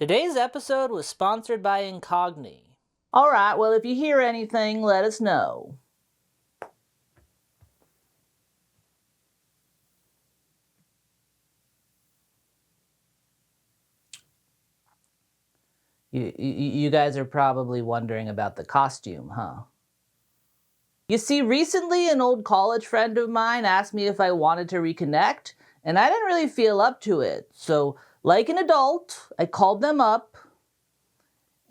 Today's episode was sponsored by Incogni. Alright, well, if you hear anything, let us know. You guys are probably wondering about the costume, huh? You see, recently an old college friend of mine asked me if I wanted to reconnect, and I didn't really feel up to it. So, like an adult, I called them up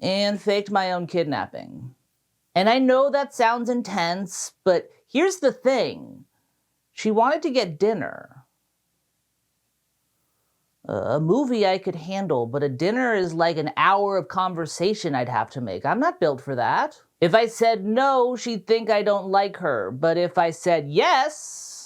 and faked my own kidnapping. And I know that sounds intense, but here's the thing. She wanted to get dinner. A movie I could handle, but a dinner is like an hour of conversation I'd have to make. I'm not built for that. If I said no, she'd think I don't like her. But if I said yes,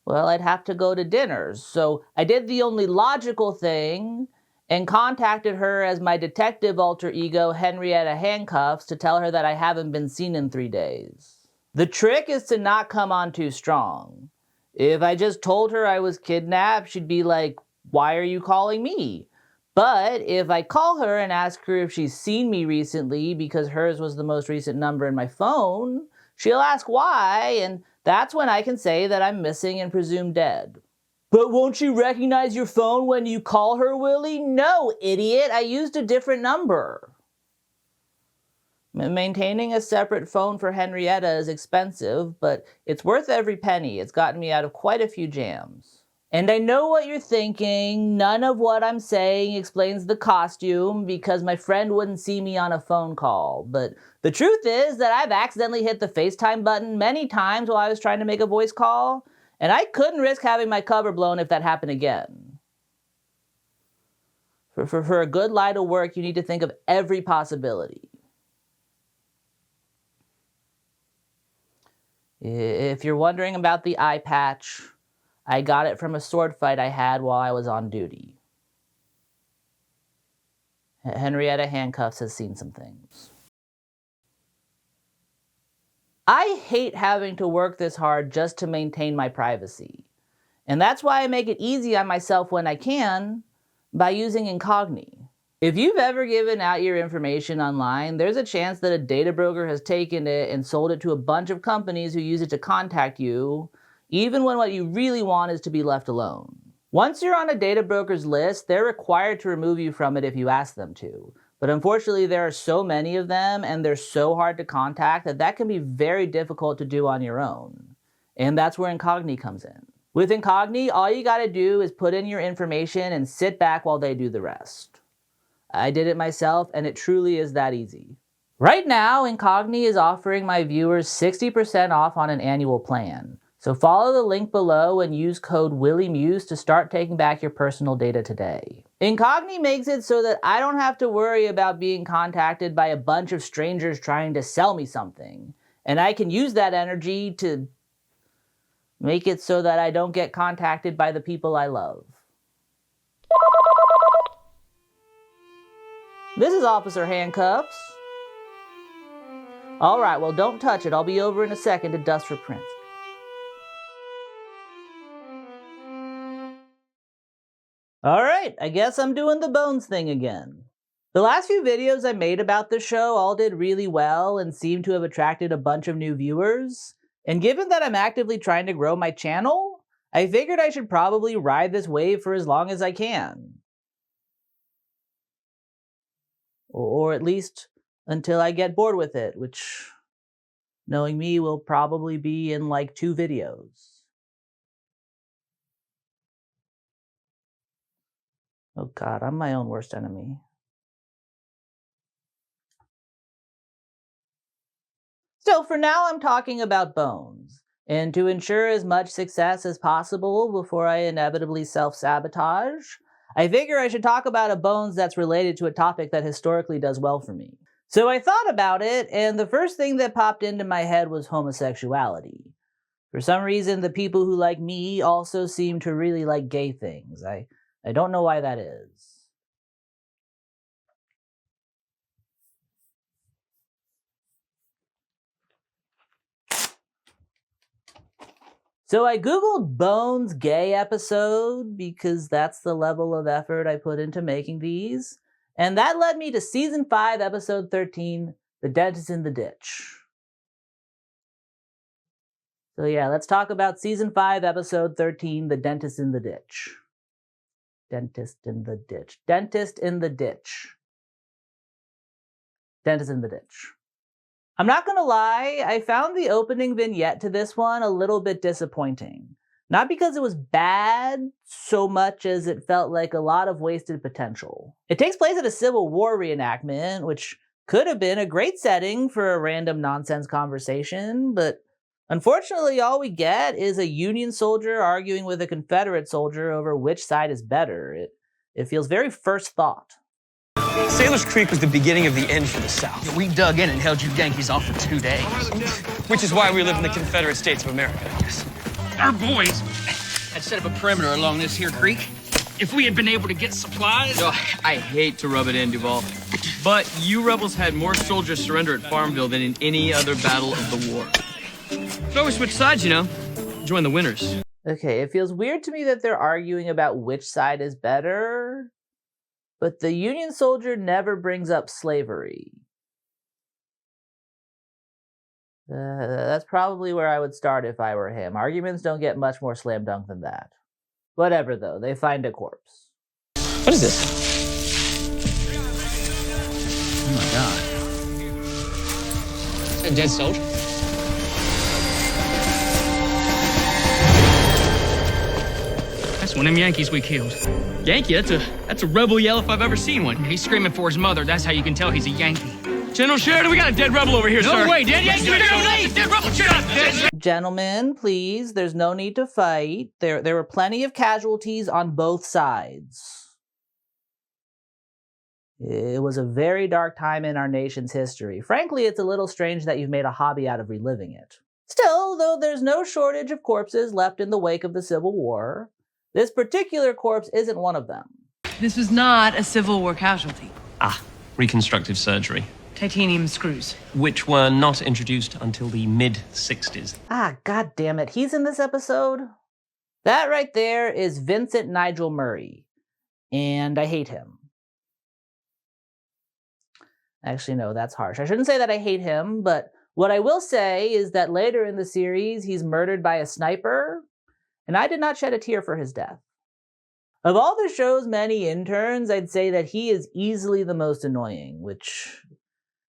well, I'd have to go to dinner. So I did the only logical thing and contacted her as my detective alter ego, Henrietta Handcuffs, to tell her that I haven't been seen in 3 days. The trick is to not come on too strong. If I just told her I was kidnapped, she'd be like, "Why are you calling me?" But if I call her and ask her if she's seen me recently because hers was the most recent number in my phone, she'll ask why, and that's when I can say that I'm missing and presumed dead. But won't she recognize your phone when you call her, Willie? No, idiot, I used a different number. Maintaining a separate phone for Henrietta is expensive, but it's worth every penny. It's gotten me out of quite a few jams. And I know what you're thinking. None of what I'm saying explains the costume because my friend wouldn't see me on a phone call. But the truth is that I've accidentally hit the FaceTime button many times while I was trying to make a voice call, and I couldn't risk having my cover blown if that happened again. For a good lie to work, you need to think of every possibility. If you're wondering about the eye patch, I got it from a sword fight I had while I was on duty. Henrietta Handcuffs has seen some things. I hate having to work this hard just to maintain my privacy. And that's why I make it easy on myself when I can, by using Incogni. If you've ever given out your information online, there's a chance that a data broker has taken it and sold it to a bunch of companies who use it to contact you, even when what you really want is to be left alone. Once you're on a data broker's list, they're required to remove you from it if you ask them to. But unfortunately, there are so many of them and they're so hard to contact that can be very difficult to do on your own. And that's where Incogni comes in. With Incogni, all you gotta do is put in your information and sit back while they do the rest. I did it myself, and it truly is that easy. Right now, Incogni is offering my viewers 60% off on an annual plan. So follow the link below and use code WillieMuse to start taking back your personal data today. Incogni makes it so that I don't have to worry about being contacted by a bunch of strangers trying to sell me something. And I can use that energy to make it so that I don't get contacted by the people I love. This is Officer Handcuffs. Alright, well, don't touch it. I'll be over in a second to dust for prints. Alright, I guess I'm doing the bones thing again. The last few videos I made about the show all did really well and seem to have attracted a bunch of new viewers. And given that I'm actively trying to grow my channel, I figured I should probably ride this wave for as long as I can. Or at least until I get bored with it, which, knowing me, will probably be in like 2 videos. Oh god, I'm my own worst enemy. So for now, I'm talking about bones. And to ensure as much success as possible before I inevitably self-sabotage, I figure I should talk about a bones that's related to a topic that historically does well for me. So I thought about it, and the first thing that popped into my head was homosexuality. For some reason, the people who like me also seem to really like gay things. I don't know why that is. So I googled Bones gay episode because that's the level of effort I put into making these. And that led me to season 5, episode 13, The Dentist in the Ditch. So yeah, let's talk about season 5, episode 13, The Dentist in the Ditch. Dentist in the ditch. Dentist in the ditch. Dentist in the ditch. I'm not gonna lie, I found the opening vignette to this one a little bit disappointing. Not because it was bad so much as it felt like a lot of wasted potential. It takes place at a Civil War reenactment, which could have been a great setting for a random nonsense conversation, but unfortunately all we get is a Union soldier arguing with a Confederate soldier over which side is better. It feels very first thought. Sailor's Creek was the beginning of the end for the South. We dug in and held you Yankees off for 2 days. Which is why we live in the Confederate States of America, I guess. Our boys had set up a perimeter along this here creek. If we had been able to get supplies... Oh, I hate to rub it in, Duval, but you rebels had more soldiers surrender at Farmville than in any other battle of the war. So we switch sides, you know. Join the winners. Okay, it feels weird to me that they're arguing about which side is better, but the Union soldier never brings up slavery. That's probably where I would start if I were him. Arguments don't get much more slam dunk than that. Whatever, though. They find a corpse. What is this? Oh my God. A dead soldier? That's one of them Yankees we killed. Yankee, that's a rebel yell if I've ever seen one. He's screaming for his mother. That's how you can tell he's a Yankee. General Sheridan, we got a dead rebel over here, sir. No way, dead Yankee! Dead rebel! Gentlemen, please, there's no need to fight. There were plenty of casualties on both sides. It was a very dark time in our nation's history. Frankly, it's a little strange that you've made a hobby out of reliving it. Still, though there's no shortage of corpses left in the wake of the Civil War, this particular corpse isn't one of them. This was not a Civil War casualty. Reconstructive surgery, Titanium screws. which were not introduced until the mid-60s. God damn it, he's in this episode? That right there is Vincent Nigel Murray, and I hate him. Actually, no, that's harsh. I shouldn't say that I hate him, but what I will say is that later in the series, he's murdered by a sniper, and I did not shed a tear for his death. Of all the show's many interns, I'd say that he is easily the most annoying, which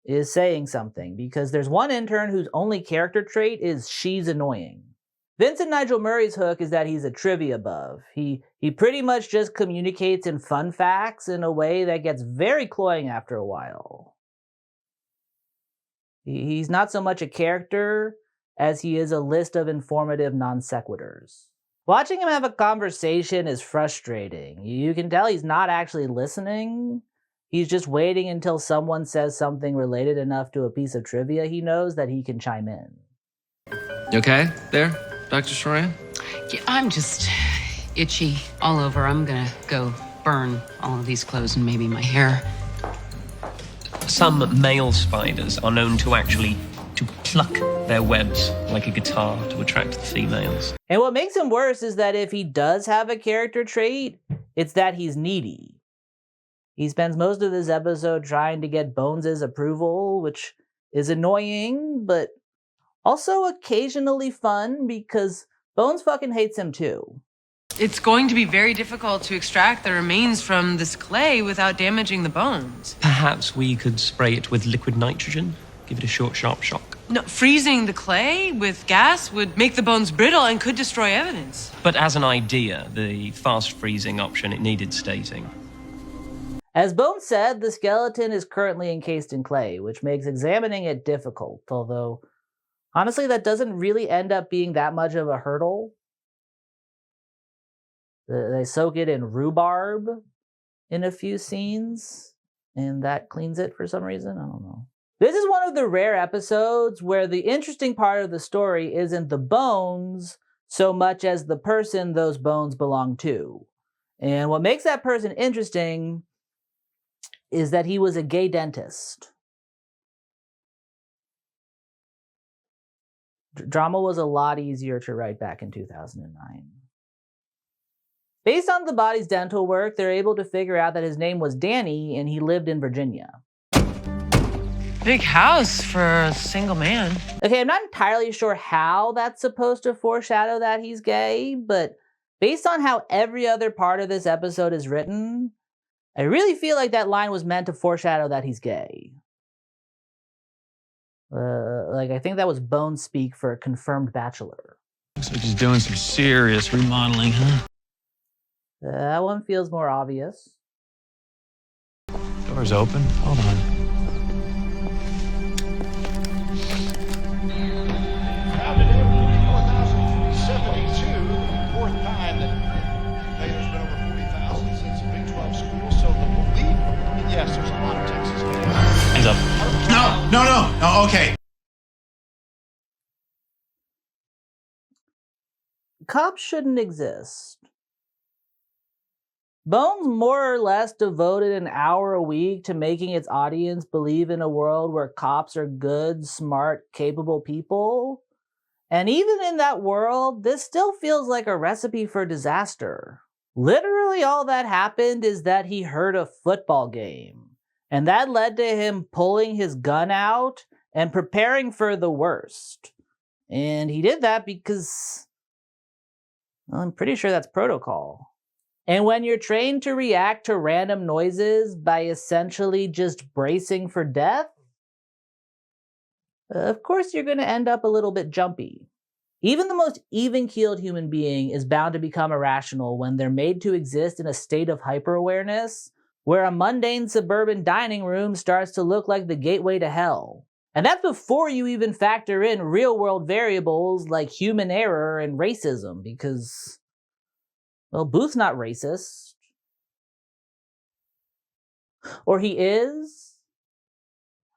is saying something, because there's one intern whose only character trait is she's annoying. Vincent Nigel Murray's hook is that he's a trivia buff. He pretty much just communicates in fun facts in a way that gets very cloying after a while. He's not so much a character as he is a list of informative non sequiturs. Watching him have a conversation is frustrating. You can tell he's not actually listening. He's just waiting until someone says something related enough to a piece of trivia he knows that he can chime in. You okay there, Dr. Soran? Yeah, I'm just itchy all over. I'm gonna go burn all of these clothes and maybe my hair. Some male spiders are known to pluck their webs like a guitar to attract the females. And what makes him worse is that if he does have a character trait, it's that he's needy. He spends most of this episode trying to get Bones' approval, which is annoying, but also occasionally fun because Bones fucking hates him too. It's going to be very difficult to extract the remains from this clay without damaging the bones. Perhaps we could spray it with liquid nitrogen, give it a short, sharp shock. No, freezing the clay with gas would make the bones brittle and could destroy evidence. But as an idea, the fast freezing option, it needed stating. As Bones said, the skeleton is currently encased in clay, which makes examining it difficult, although honestly that doesn't really end up being that much of a hurdle. They soak it in rhubarb in a few scenes, and that cleans it for some reason. I don't know. This is one of the rare episodes where the interesting part of the story isn't the bones so much as the person those bones belong to. And what makes that person interesting is that he was a gay dentist. Drama was a lot easier to write back in 2009. Based on the body's dental work, they're able to figure out that his name was Danny and he lived in Virginia. Big house for a single man. Okay, I'm not entirely sure how that's supposed to foreshadow that he's gay, but based on how every other part of this episode is written, I really feel like that line was meant to foreshadow that he's gay. I think that was bone speak for a confirmed bachelor. Looks like he's doing some serious remodeling, huh? That one feels more obvious. Door's open. Hold on. Now today we're 4,072, the fourth time that there's been over 40,000 since the Big 12 school. So the belief, yes, there's a lot of Texas kids. Hands up. No, okay. Cops shouldn't exist. Bones more or less devoted an hour a week to making its audience believe in a world where cops are good, smart, capable people. And even in that world, this still feels like a recipe for disaster. Literally all that happened is that he heard a football game. And that led to him pulling his gun out and preparing for the worst. And he did that because, well, I'm pretty sure that's protocol. And when you're trained to react to random noises by essentially just bracing for death, of course you're going to end up a little bit jumpy. Even the most even-keeled human being is bound to become irrational when they're made to exist in a state of hyper-awareness where a mundane suburban dining room starts to look like the gateway to hell. And that's before you even factor in real-world variables like human error and racism, because, well, Booth's not racist. Or he is,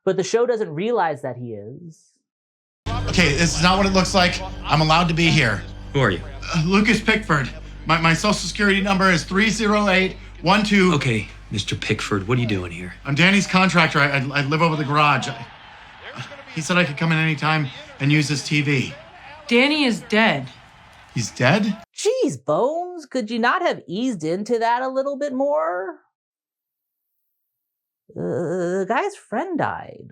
but the show doesn't realize that he is. Okay, this is not what it looks like. I'm allowed to be here. Who are you? Lucas Pickford. My social security number is 30812. Okay, Mr. Pickford, what are you doing here? I'm Danny's contractor. I live over the garage. He said I could come in any time and use his TV. Danny is dead. He's dead? Jeez, Bones, could you not have eased into that a little bit more? The guy's friend died.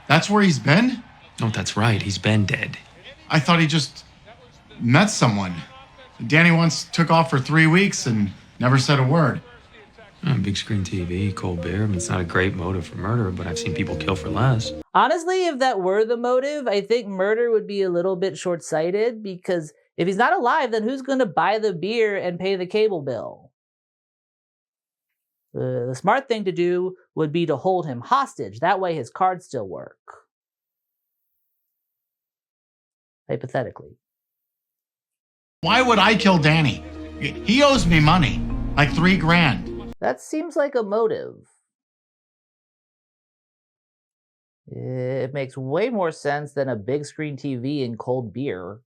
That's where he's been? Oh, that's right. He's been dead. I thought he just met someone. Danny once took off for 3 weeks and never said a word. Big screen TV, cold beer. I mean, it's not a great motive for murder, but I've seen people kill for less. Honestly, if that were the motive, I think murder would be a little bit short-sighted, because if he's not alive, then who's going to buy the beer and pay the cable bill? The smart thing to do would be to hold him hostage. That way his cards still work. Hypothetically. Why would I kill Danny? He owes me money, like $3,000. That seems like a motive. It makes way more sense than a big screen TV and cold beer.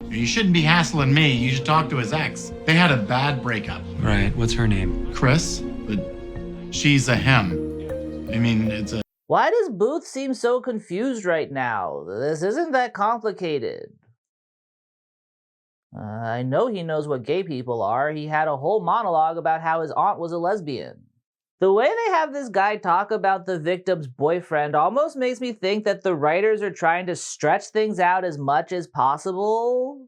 You shouldn't be hassling me. You should talk to his ex. They had a bad breakup. Right, what's her name? Chris, but she's a him. I mean, it's a... Why does Booth seem so confused right now? This isn't that complicated. I know he knows what gay people are. He had a whole monologue about how his aunt was a lesbian. The way they have this guy talk about the victim's boyfriend almost makes me think that the writers are trying to stretch things out as much as possible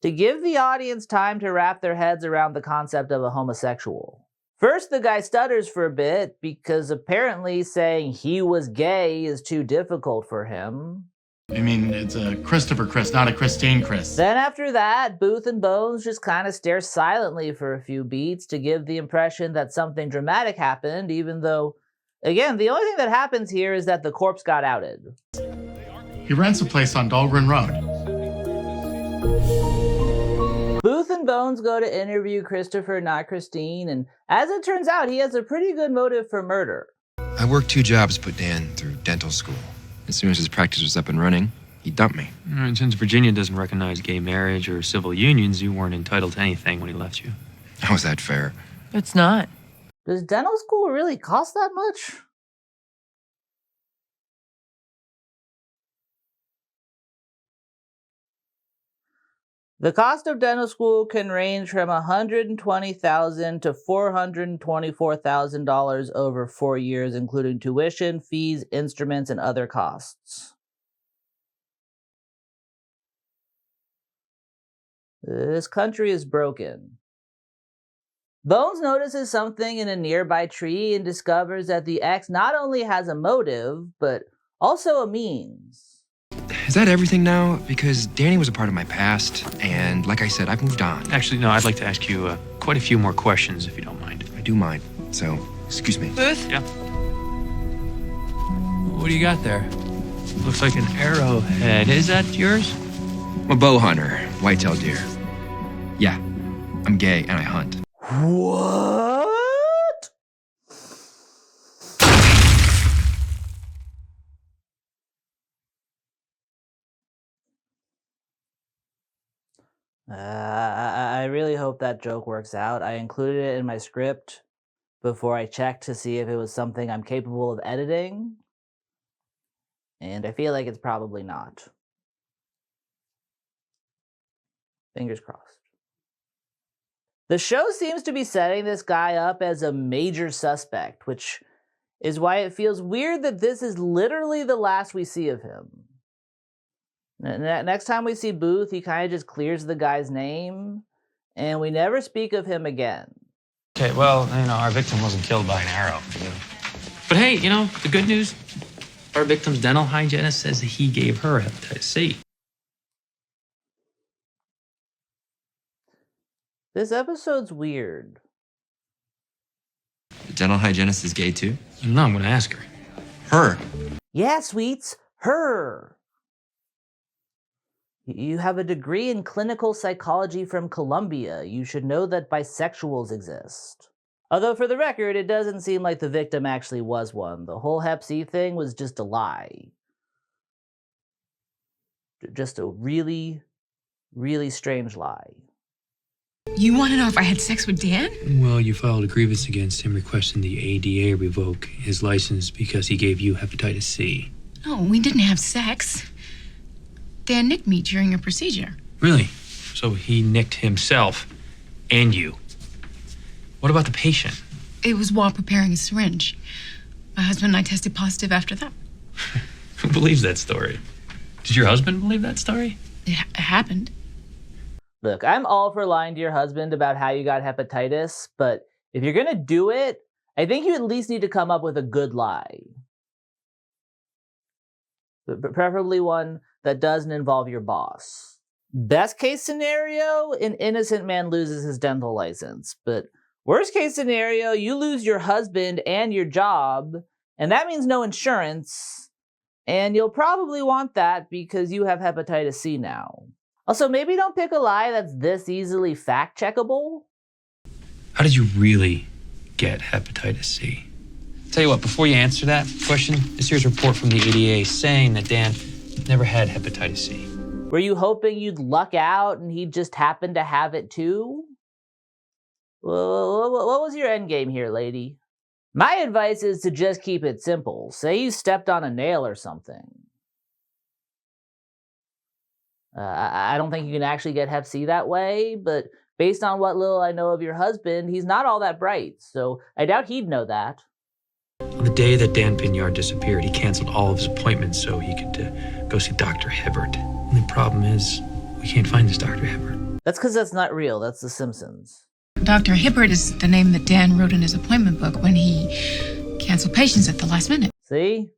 to give the audience time to wrap their heads around the concept of a homosexual. First, the guy stutters for a bit because apparently saying he was gay is too difficult for him. I mean, it's a Christopher Chris, not a Christine Chris. Then after that, Booth and Bones just kind of stare silently for a few beats to give the impression that something dramatic happened, even though, again, the only thing that happens here is that the corpse got outed. He rents a place on Dahlgren Road. Booth and Bones go to interview Christopher, not Christine, and as it turns out, he has a pretty good motive for murder. I worked 2 jobs to put Dan through dental school. As soon as his practice was up and running, he dumped me. And since Virginia doesn't recognize gay marriage or civil unions, you weren't entitled to anything when he left you. How is that fair? It's not. Does dental school really cost that much? The cost of dental school can range from $120,000 to $424,000 over 4 years, including tuition, fees, instruments, and other costs. This country is broken. Bones notices something in a nearby tree and discovers that the X not only has a motive, but also a means. Is that everything now? Because Danny was a part of my past, and like I said, I've moved on. Actually, no, I'd like to ask you quite a few more questions, if you don't mind. I do mind, so excuse me. Booth? Yeah. What do you got there? Looks like an arrowhead. Is that yours? I'm a bow hunter, whitetail deer. Yeah, I'm gay and I hunt. What? I really hope that joke works out. I included it in my script before I checked to see if it was something I'm capable of editing. And I feel like it's probably not. Fingers crossed. The show seems to be setting this guy up as a major suspect, which is why it feels weird that this is literally the last we see of him. Next time we see Booth, he kind of just clears the guy's name, and we never speak of him again. Okay, well, our victim wasn't killed by an arrow. But hey, the good news, our victim's dental hygienist says that he gave her hepatitis C. This episode's weird. The dental hygienist is gay too? No, I'm gonna ask her. Her? Yeah, sweets, her. You have a degree in clinical psychology from Columbia. You should know that bisexuals exist. Although, for the record, it doesn't seem like the victim actually was one. The whole Hep C thing was just a lie. Just a really, really strange lie. You want to know if I had sex with Dan? Well, you filed a grievance against him requesting the ADA revoke his license because he gave you hepatitis C. No, we didn't have sex. Dan nicked me during a procedure. Really? So he nicked himself and you. What about the patient? It was while preparing a syringe. My husband and I tested positive after that. Who believes that story? Did your husband believe that story? It happened. Look, I'm all for lying to your husband about how you got hepatitis, but if you're gonna do it, I think you at least need to come up with a good lie. Preferably one that doesn't involve your boss. Best case scenario, an innocent man loses his dental license. But worst case scenario, you lose your husband and your job, and that means no insurance. And you'll probably want that because you have hepatitis C now. Also, maybe don't pick a lie that's this easily fact-checkable. How did you really get hepatitis C? Tell you what, before you answer that question, this here's a report from the ADA saying that Dan never had hepatitis C. Were you hoping you'd luck out and he'd just happen to have it too? What was your end game here, lady? My advice is to just keep it simple. Say you stepped on a nail or something. I don't think you can actually get Hep C that way, but based on what little I know of your husband, he's not all that bright, so I doubt he'd know that. On the day that Dan Pignard disappeared, he canceled all of his appointments so he could go see Dr. Hibbert. The only problem is, we can't find this Dr. Hibbert. That's because that's not real. That's The Simpsons. Dr. Hibbert is the name that Dan wrote in his appointment book when he canceled patients at the last minute. See?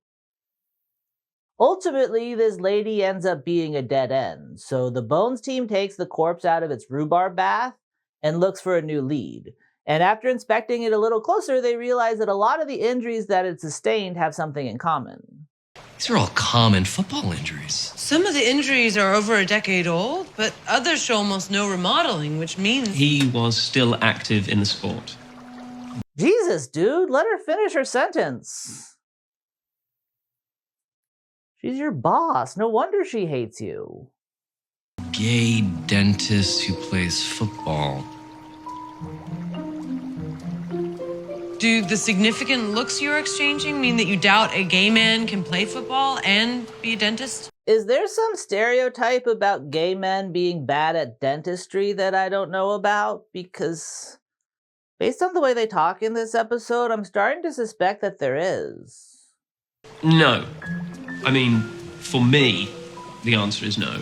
Ultimately, this lady ends up being a dead end, so the Bones team takes the corpse out of its rhubarb bath and looks for a new lead. And after inspecting it a little closer, they realize that a lot of the injuries that it sustained have something in common. These are all common football injuries. Some of the injuries are over a decade old, but others show almost no remodeling, which means... He was still active in the sport. Jesus, dude, let her finish her sentence. She's your boss. No wonder she hates you. Gay dentist who plays football. Do the significant looks you're exchanging mean that you doubt a gay man can play football and be a dentist? Is there some stereotype about gay men being bad at dentistry that I don't know about? Because based on the way they talk in this episode, I'm starting to suspect that there is. No. I mean, for me, the answer is no.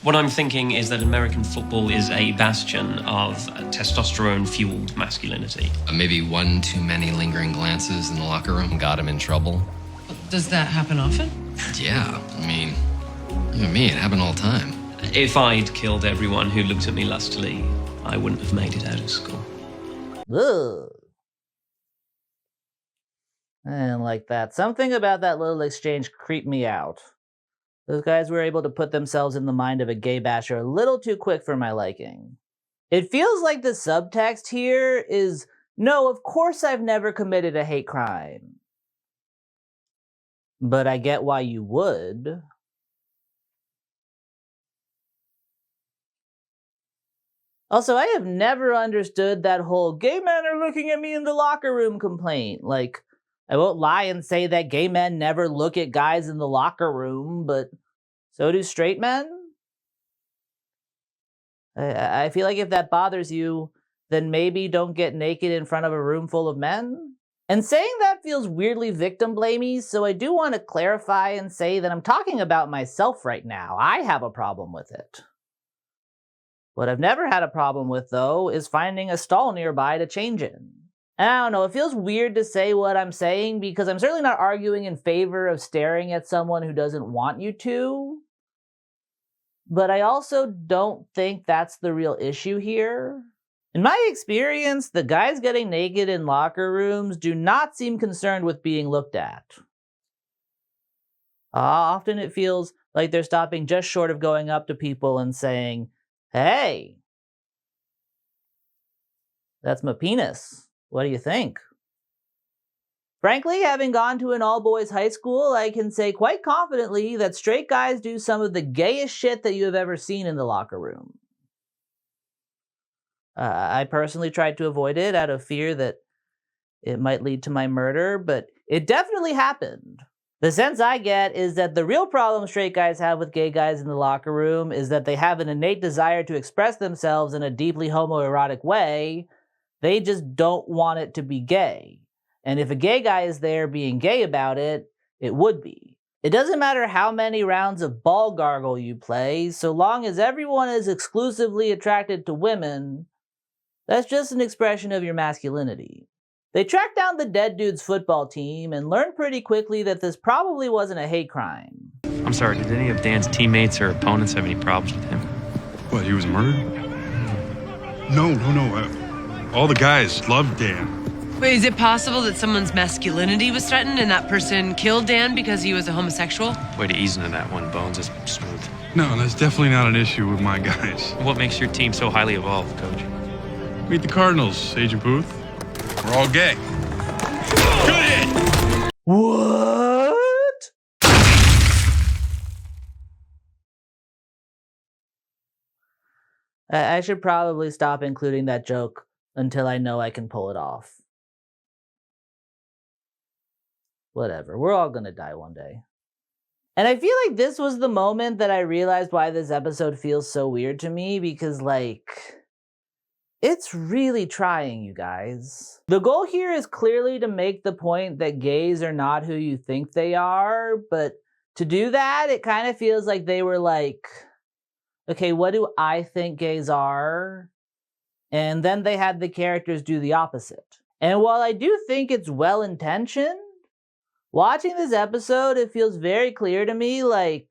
What I'm thinking is that American football is a bastion of testosterone-fueled masculinity. Maybe one too many lingering glances in the locker room got him in trouble. Does that happen often? Yeah, I mean, even me, it happened all the time. If I'd killed everyone who looked at me lustily, I wouldn't have made it out of school. Ugh. And like that. Something about that little exchange creeped me out. Those guys were able to put themselves in the mind of a gay basher a little too quick for my liking. It feels like the subtext here is, no, of course I've never committed a hate crime. But I get why you would. Also, I have never understood that whole gay men are looking at me in the locker room complaint. Like, I won't lie and say that gay men never look at guys in the locker room, but so do straight men. I feel like if that bothers you, then maybe don't get naked in front of a room full of men. And saying that feels weirdly victim-blamey, so I do want to clarify and say that I'm talking about myself right now. I have a problem with it. What I've never had a problem with, though, is finding a stall nearby to change in. And I don't know, it feels weird to say what I'm saying because I'm certainly not arguing in favor of staring at someone who doesn't want you to. But I also don't think that's the real issue here. In my experience, the guys getting naked in locker rooms do not seem concerned with being looked at. Often it feels like they're stopping just short of going up to people and saying, "Hey, that's my penis. What do you think?" Frankly, having gone to an all-boys high school, I can say quite confidently that straight guys do some of the gayest shit that you have ever seen in the locker room. I personally tried to avoid it out of fear that it might lead to my murder, but it definitely happened. The sense I get is that the real problem straight guys have with gay guys in the locker room is that they have an innate desire to express themselves in a deeply homoerotic way. They just don't want it to be gay. And if a gay guy is there being gay about it, it would be. It doesn't matter how many rounds of ball gargle you play, so long as everyone is exclusively attracted to women, that's just an expression of your masculinity. They tracked down the dead dude's football team and learned pretty quickly that this probably wasn't a hate crime. I'm sorry, did any of Dan's teammates or opponents have any problems with him? What, he was murdered? No. All the guys loved Dan. Wait, is it possible that someone's masculinity was threatened and that person killed Dan because he was a homosexual? Way to ease into that one, Bones. Is smooth. No, that's definitely not an issue with my guys. What makes your team so highly evolved, Coach? Meet the Cardinals, Agent Booth. We're all gay. Good hit! What? I should probably stop including that joke until I know I can pull it off. Whatever, we're all gonna die one day. And I feel like this was the moment that I realized why this episode feels so weird to me, because it's really trying, you guys. The goal here is clearly to make the point that gays are not who you think they are, but to do that, it kind of feels like they were like, okay, what do I think gays are? And then they had the characters do the opposite. And while I do think it's well-intentioned, watching this episode, it feels very clear to me okay,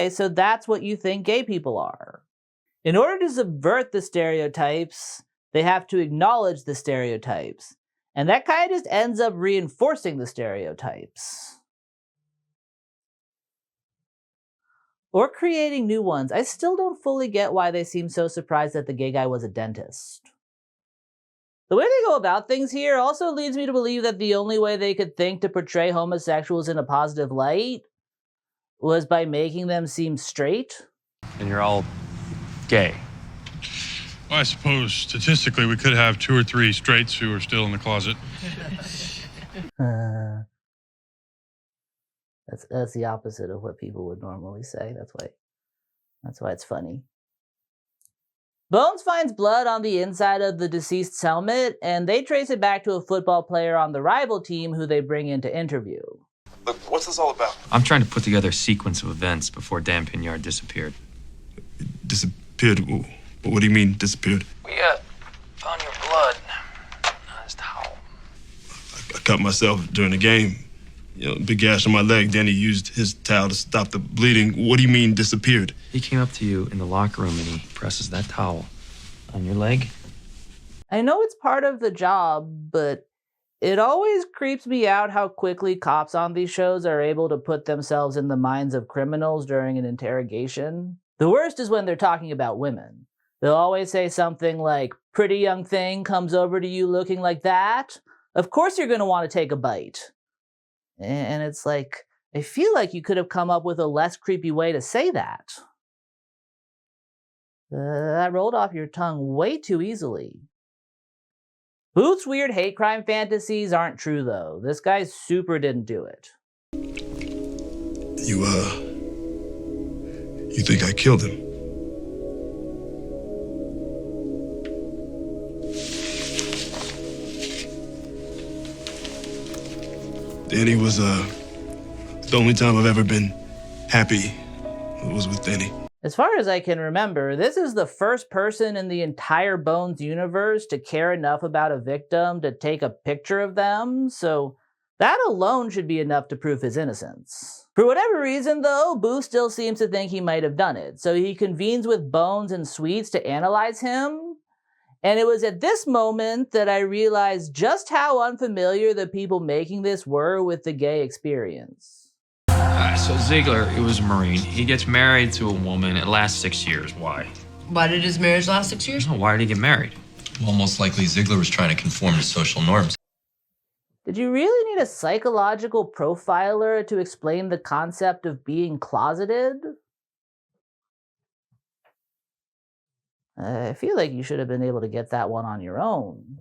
so that's what you think gay people are. In order to subvert the stereotypes, they have to acknowledge the stereotypes. And that kind of just ends up reinforcing the stereotypes. Or creating new ones. I still don't fully get why they seem so surprised that the gay guy was a dentist. The way they go about things here also leads me to believe that the only way they could think to portray homosexuals in a positive light was by making them seem straight. And you're all gay. Well, I suppose statistically we could have 2 or 3 straights who are still in the closet. That's the opposite of what people would normally say. That's why it's funny. Bones finds blood on the inside of the deceased's helmet, and they trace it back to a football player on the rival team who they bring in to interview. Look, what's this all about? I'm trying to put together a sequence of events before Dan Pinyard disappeared. Disappeared? What do you mean, disappeared? We, found your blood on his towel. I cut myself during the game. Big gash on my leg. Danny used his towel to stop the bleeding. What do you mean, disappeared? He came up to you in the locker room and he presses that towel on your leg. I know it's part of the job, but it always creeps me out how quickly cops on these shows are able to put themselves in the minds of criminals during an interrogation. The worst is when they're talking about women. They'll always say something like, "Pretty young thing comes over to you looking like that. Of course you're going to want to take a bite." And it's like, I feel like you could have come up with a less creepy way to say that. That rolled off your tongue way too easily. Booth's weird hate crime fantasies aren't true, though. This guy super didn't do it. You think I killed him? Danny was, the only time I've ever been happy was with Danny. As far as I can remember, this is the first person in the entire Bones universe to care enough about a victim to take a picture of them, so that alone should be enough to prove his innocence. For whatever reason, though, Booth still seems to think he might have done it, so he convenes with Bones and Sweets to analyze him. And it was at this moment that I realized just how unfamiliar the people making this were with the gay experience. So Ziegler, he was a Marine. He gets married to a woman. It lasts 6 years. Why? Why did his marriage last 6 years? Oh, why did he get married? Well, most likely Ziegler was trying to conform to social norms. Did you really need a psychological profiler to explain the concept of being closeted? I feel like you should have been able to get that one on your own.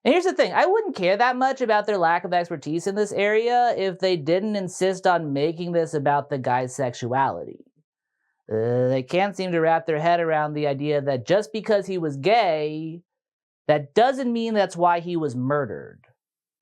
And here's the thing, I wouldn't care that much about their lack of expertise in this area if they didn't insist on making this about the guy's sexuality. They can't seem to wrap their head around the idea that just because he was gay, that doesn't mean that's why he was murdered.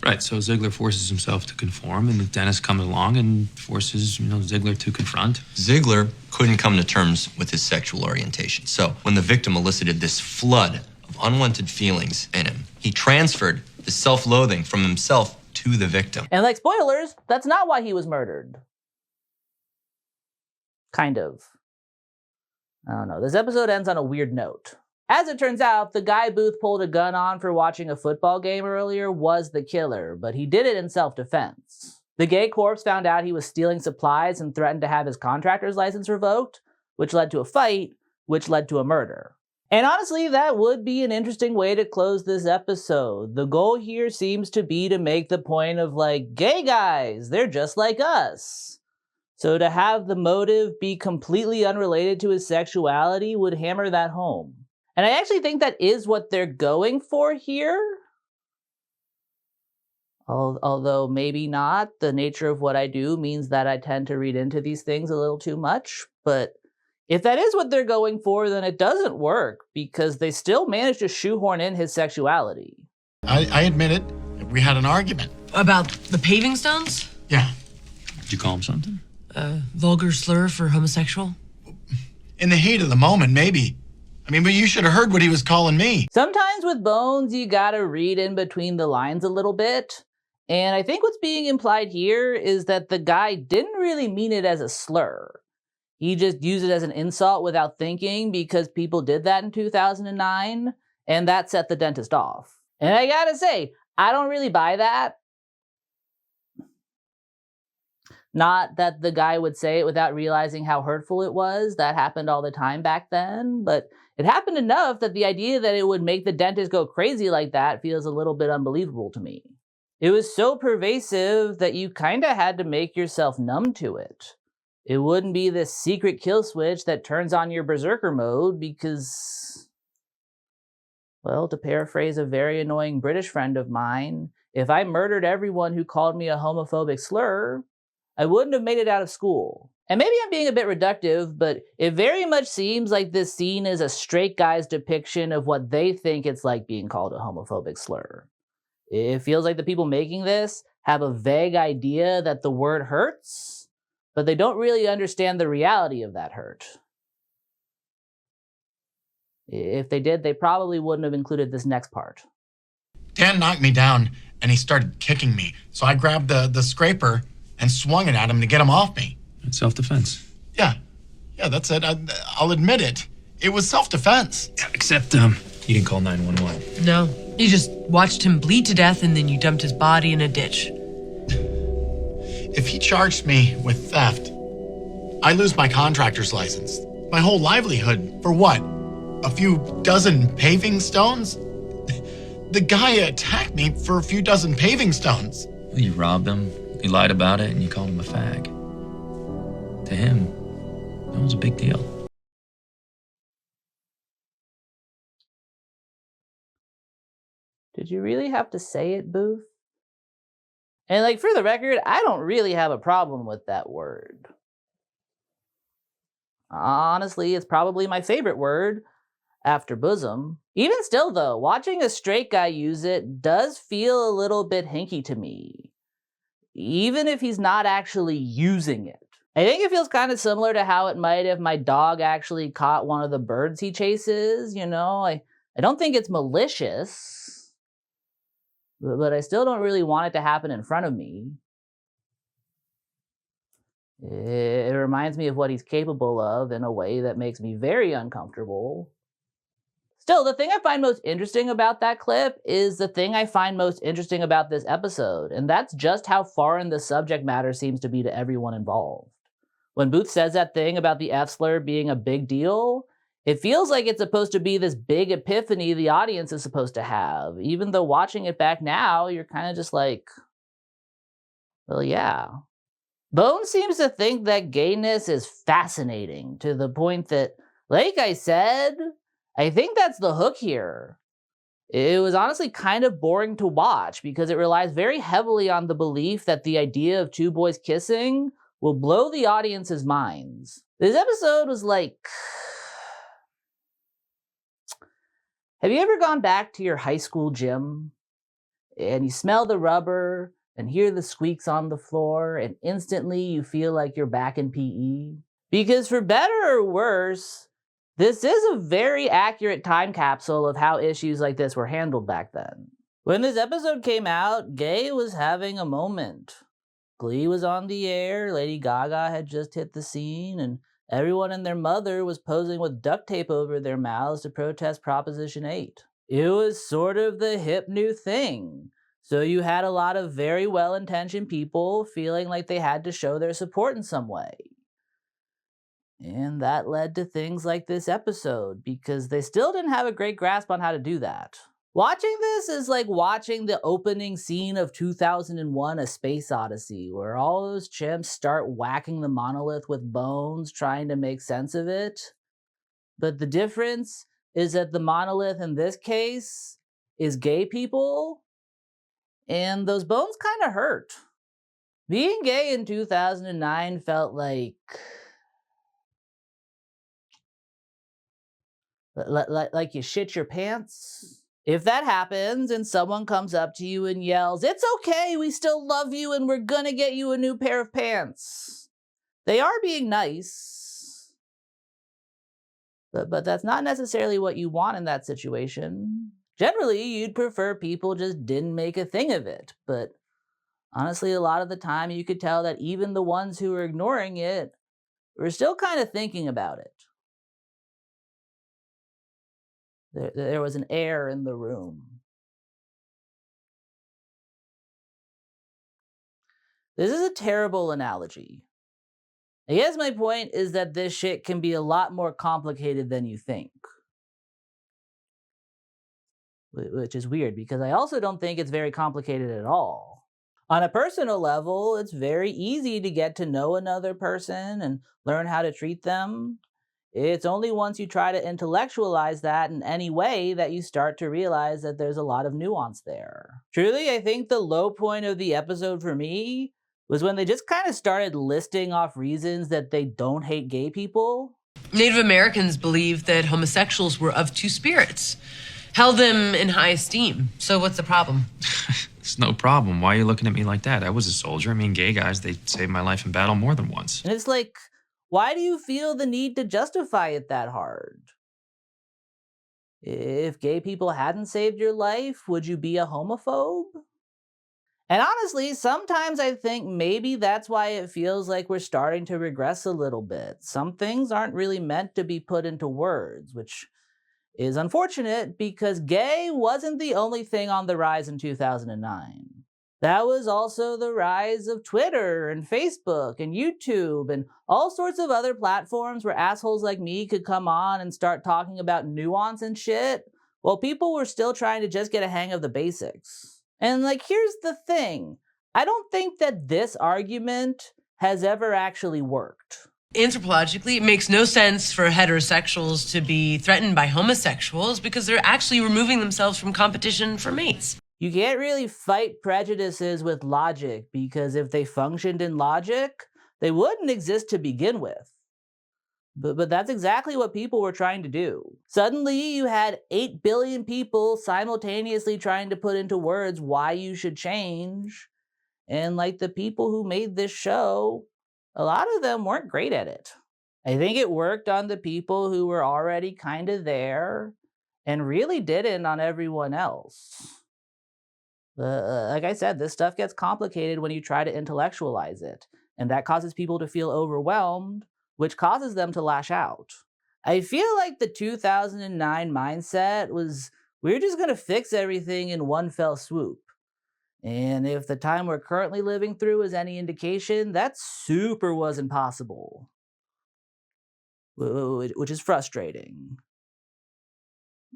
Right, so Ziegler forces himself to conform, and Dennis comes along and forces, Ziegler to confront. Ziegler couldn't come to terms with his sexual orientation. So when the victim elicited this flood of unwanted feelings in him, he transferred the self-loathing from himself to the victim. And like spoilers, that's not why he was murdered. Kind of. I don't know. This episode ends on a weird note. As it turns out, the guy Booth pulled a gun on for watching a football game earlier was the killer, but he did it in self-defense. The gay corpse found out he was stealing supplies and threatened to have his contractor's license revoked, which led to a fight, which led to a murder. And honestly, that would be an interesting way to close this episode. The goal here seems to be to make the point of, like, gay guys, they're just like us. So to have the motive be completely unrelated to his sexuality would hammer that home. And I actually think that is what they're going for here. Although maybe not. The nature of what I do means that I tend to read into these things a little too much. But if that is what they're going for, then it doesn't work, because they still managed to shoehorn in his sexuality. I admit it. We had an argument. About the paving stones? Yeah. Did you call him something? Vulgar slur for homosexual? In the heat of the moment, maybe. But you should have heard what he was calling me. Sometimes with Bones, you gotta read in between the lines a little bit. And I think what's being implied here is that the guy didn't really mean it as a slur. He just used it as an insult without thinking because people did that in 2009, and that set the dentist off. And I gotta say, I don't really buy that. Not that the guy would say it without realizing how hurtful it was. That happened all the time back then, but it happened enough that the idea that it would make the dentist go crazy like that feels a little bit unbelievable to me. It was so pervasive that you kinda had to make yourself numb to it. It wouldn't be this secret kill switch that turns on your berserker mode because, well, to paraphrase a very annoying British friend of mine, if I murdered everyone who called me a homophobic slur, I wouldn't have made it out of school. And maybe I'm being a bit reductive, but it very much seems like this scene is a straight guy's depiction of what they think it's like being called a homophobic slur. It feels like the people making this have a vague idea that the word hurts, but they don't really understand the reality of that hurt. If they did, they probably wouldn't have included this next part. Dan knocked me down and he started kicking me. So I grabbed the scraper and swung it at him to get him off me. It's self-defense. Yeah, that's it. I'll admit it. It was self-defense. Except, you didn't call 911. No, you just watched him bleed to death and then you dumped his body in a ditch. If he charged me with theft, I lose my contractor's license. My whole livelihood. For what? A few dozen paving stones? The guy attacked me for a few dozen paving stones. You robbed him, you lied about it, and you called him a fag. To him, that was a big deal. Did you really have to say it, Booth? And like, for the record, I don't really have a problem with that word. Honestly, it's probably my favorite word after bosom. Even still though, watching a straight guy use it does feel a little bit hinky to me. Even if he's not actually using it. I think it feels kind of similar to how it might if my dog actually caught one of the birds he chases, you know? I don't think it's malicious, but I still don't really want it to happen in front of me. It reminds me of what he's capable of in a way that makes me very uncomfortable. Still, the thing I find most interesting about that clip is the thing I find most interesting about this episode, and that's just how foreign the subject matter seems to be to everyone involved. When Booth says that thing about the F-slur being a big deal, it feels like it's supposed to be this big epiphany the audience is supposed to have, even though watching it back now, you're kind of just like, well, yeah. Bones seems to think that gayness is fascinating to the point that, like I said, I think that's the hook here. It was honestly kind of boring to watch because it relies very heavily on the belief that the idea of two boys kissing will blow the audience's minds. This episode was like... Have you ever gone back to your high school gym and you smell the rubber and hear the squeaks on the floor and instantly you feel like you're back in PE? Because for better or worse, this is a very accurate time capsule of how issues like this were handled back then. When this episode came out, Gay was having a moment. Glee was on the air, Lady Gaga had just hit the scene, and everyone and their mother was posing with duct tape over their mouths to protest Proposition 8. It was sort of the hip new thing. So you had a lot of very well-intentioned people feeling like they had to show their support in some way. And that led to things like this episode, because they still didn't have a great grasp on how to do that. Watching this is like watching the opening scene of 2001: A Space Odyssey, where all those chimps start whacking the monolith with bones, trying to make sense of it. But the difference is that the monolith in this case is gay people, and those bones kind of hurt. Being gay in 2009 felt like you shit your pants. If that happens and someone comes up to you and yells, "It's okay, we still love you and we're gonna get you a new pair of pants," they are being nice. But that's not necessarily what you want in that situation. Generally, you'd prefer people just didn't make a thing of it, but honestly, a lot of the time you could tell that even the ones who were ignoring it were still kind of thinking about it. There was an air in the room. This is a terrible analogy. I guess my point is that this shit can be a lot more complicated than you think. Which is weird, because I also don't think it's very complicated at all. On a personal level, it's very easy to get to know another person and learn how to treat them. It's only once you try to intellectualize that in any way that you start to realize that there's a lot of nuance there. Truly, I think the low point of the episode for me was when they just kind of started listing off reasons that they don't hate gay people. Native Americans believed that homosexuals were of two spirits, held them in high esteem. So what's the problem? It's no problem. Why are you looking at me like that? I was a soldier. I mean, gay guys, they saved my life in battle more than once. And it's like, why do you feel the need to justify it that hard? If gay people hadn't saved your life, would you be a homophobe? And honestly, sometimes I think maybe that's why it feels like we're starting to regress a little bit. Some things aren't really meant to be put into words, which is unfortunate because gay wasn't the only thing on the rise in 2009. That was also the rise of Twitter and Facebook and YouTube and all sorts of other platforms where assholes like me could come on and start talking about nuance and shit, while people were still trying to just get a hang of the basics. And here's the thing. I don't think that this argument has ever actually worked. Anthropologically, it makes no sense for heterosexuals to be threatened by homosexuals because they're actually removing themselves from competition for mates. You can't really fight prejudices with logic because if they functioned in logic, they wouldn't exist to begin with. But that's exactly what people were trying to do. Suddenly, you had 8 billion people simultaneously trying to put into words why you should change. And the people who made this show, a lot of them weren't great at it. I think it worked on the people who were already kind of there and really didn't on everyone else. Like I said, this stuff gets complicated when you try to intellectualize it, and that causes people to feel overwhelmed, which causes them to lash out. I feel like the 2009 mindset was, we're just going to fix everything in one fell swoop. And if the time we're currently living through is any indication, that super wasn't possible. Which is frustrating.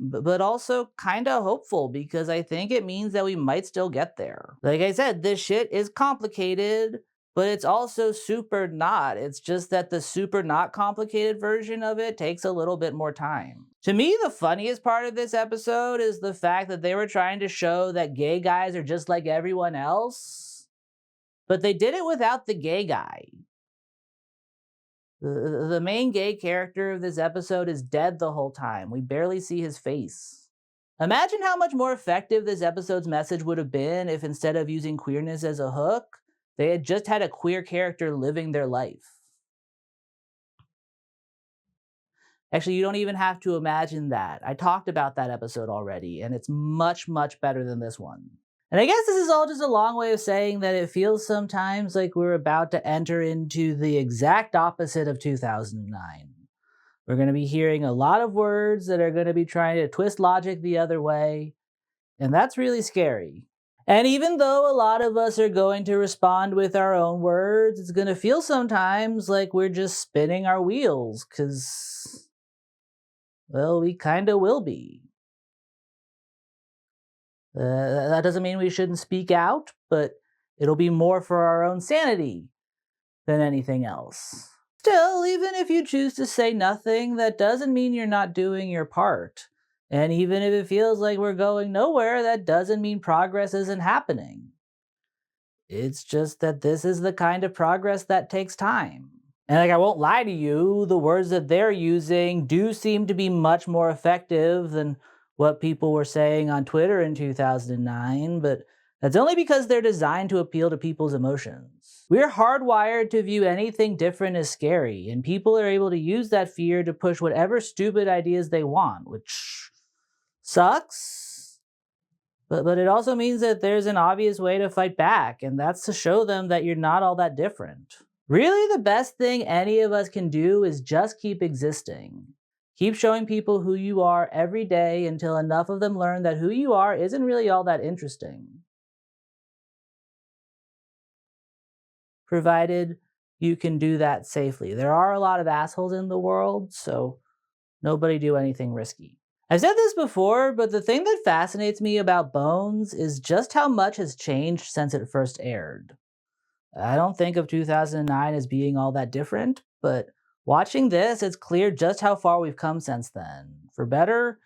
But also kind of hopeful because I think it means that we might still get there. Like I said, this shit is complicated, but it's also super not. It's just that the super not complicated version of it takes a little bit more time. To me, the funniest part of this episode is the fact that they were trying to show that gay guys are just like everyone else, but they did it without the gay guy. The main gay character of this episode is dead the whole time. We barely see his face. Imagine how much more effective this episode's message would have been if instead of using queerness as a hook, they had just had a queer character living their life. Actually, you don't even have to imagine that. I talked about that episode already, and it's much, much better than this one. And I guess this is all just a long way of saying that it feels sometimes like we're about to enter into the exact opposite of 2009. We're going to be hearing a lot of words that are going to be trying to twist logic the other way, and that's really scary. And even though a lot of us are going to respond with our own words, it's going to feel sometimes like we're just spinning our wheels, because, well, we kind of will be. That doesn't mean we shouldn't speak out, but it'll be more for our own sanity than anything else. Still, even if you choose to say nothing, that doesn't mean you're not doing your part. And even if it feels like we're going nowhere, that doesn't mean progress isn't happening. It's just that this is the kind of progress that takes time. And I won't lie to you, the words that they're using do seem to be much more effective than what people were saying on Twitter in 2009, but that's only because they're designed to appeal to people's emotions. We're hardwired to view anything different as scary, and people are able to use that fear to push whatever stupid ideas they want, which sucks. But it also means that there's an obvious way to fight back, and that's to show them that you're not all that different. Really, the best thing any of us can do is just keep existing. Keep showing people who you are every day until enough of them learn that who you are isn't really all that interesting. Provided you can do that safely. There are a lot of assholes in the world, so nobody do anything risky. I've said this before, but the thing that fascinates me about Bones is just how much has changed since it first aired. I don't think of 2009 as being all that different, but watching this, it's clear just how far we've come since then, for better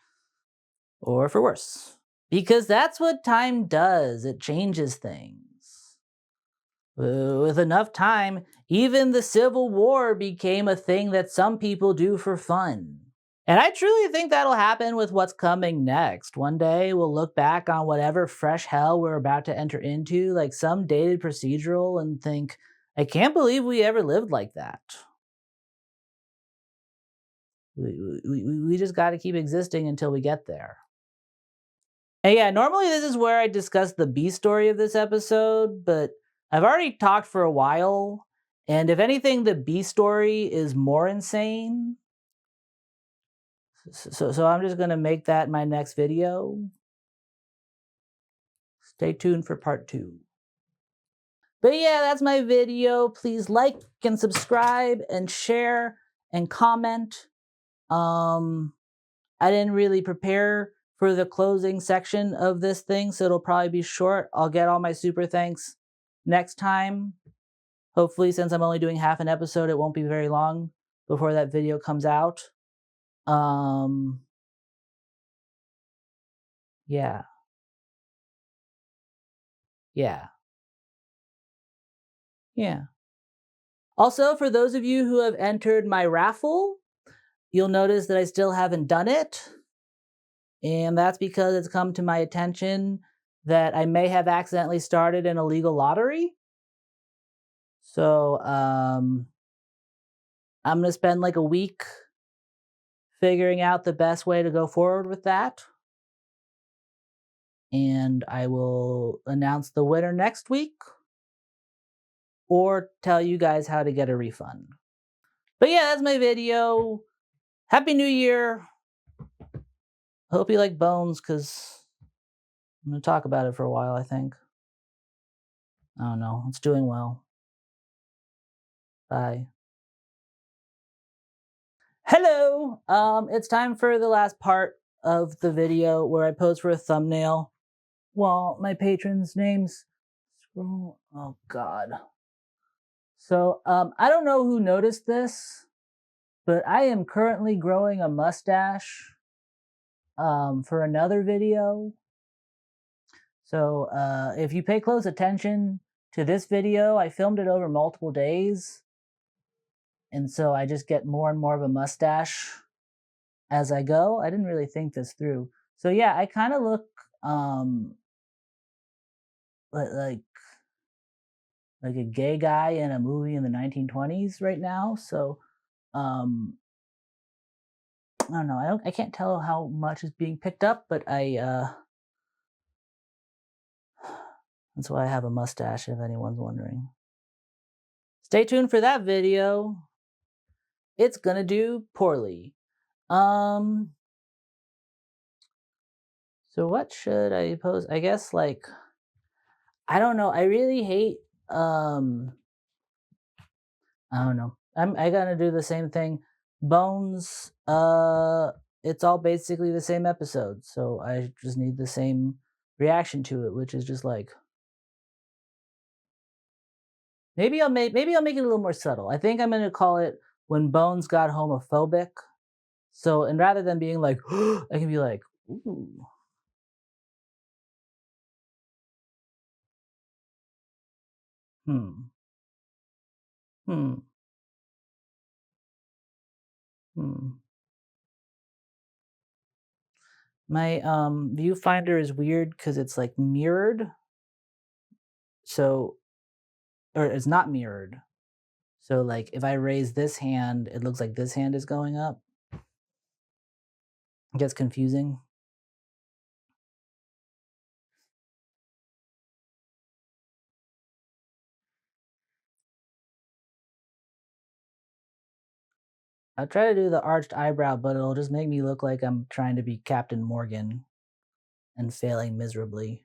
or for worse. Because that's what time does, it changes things. With enough time, even the Civil War became a thing that some people do for fun. And I truly think that'll happen with what's coming next. One day we'll look back on whatever fresh hell we're about to enter into, like some dated procedural, and think, I can't believe we ever lived like that. We just got to keep existing until we get there. And yeah, normally this is where I discuss the B story of this episode, but I've already talked for a while, and if anything, the B story is more insane. So I'm just gonna make that my next video. Stay tuned for part 2. But yeah, that's my video. Please like and subscribe and share and comment. I didn't really prepare for the closing section of this thing, so it'll probably be short. I'll get all my super thanks next time. Hopefully, since I'm only doing half an episode, it won't be very long before that video comes out. Yeah. Yeah. Yeah. Also, for those of you who have entered my raffle, you'll notice that I still haven't done it. And that's because it's come to my attention that I may have accidentally started an illegal lottery. So, I'm going to spend like a week figuring out the best way to go forward with that. And I will announce the winner next week or tell you guys how to get a refund. But yeah, that's my video. Happy New Year. Hope you like Bones, because I'm going to talk about it for a while, I think. I don't know. It's doing well. Bye. Hello! It's time for the last part of the video where I pose for a thumbnail while my patrons' names scroll. Oh, God. So, I don't know who noticed this, but I am currently growing a mustache for another video. So, if you pay close attention to this video, I filmed it over multiple days. And so I just get more and more of a mustache as I go. I didn't really think this through. So yeah, I kind of look like a gay guy in a movie in the 1920s right now. So I don't know. I can't tell how much is being picked up, but that's why I have a mustache, if anyone's wondering. Stay tuned for that video. It's gonna do poorly. So what should I post? I guess like, I don't know. I really hate I don't know. I gotta do the same thing. Bones, it's all basically the same episode, so I just need the same reaction to it, which is just like, maybe I'll make it a little more subtle. I think I'm gonna call it When Bones Got Homophobic. So, and rather than being like, I can be like, ooh. Hmm. Hmm. Hmm. My viewfinder is weird because it's like mirrored. So, or it's not mirrored. So like if I raise this hand, it looks like this hand is going up. It gets confusing. I'll try to do the arched eyebrow, but it'll just make me look like I'm trying to be Captain Morgan and failing miserably.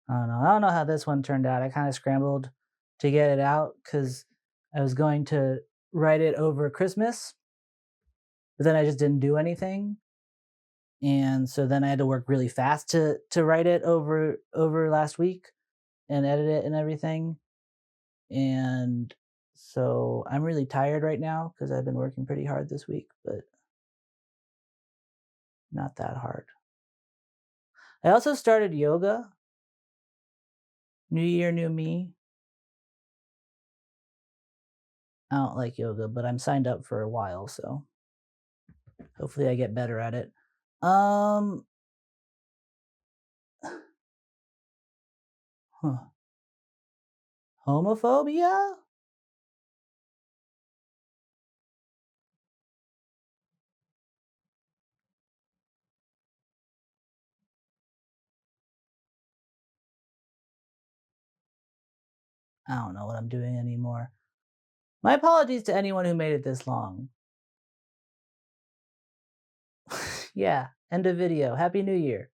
I don't know. I don't know how this one turned out. I kind of scrambled to get it out because I was going to write it over Christmas, but then I just didn't do anything. And so then I had to work really fast to write it over last week and edit it and everything. And so I'm really tired right now because I've been working pretty hard this week, but not that hard. I also started yoga. New year, new me. I don't like yoga, but I'm signed up for a while, so hopefully I get better at it. Homophobia? I don't know what I'm doing anymore. My apologies to anyone who made it this long. Yeah, end of video. Happy New Year.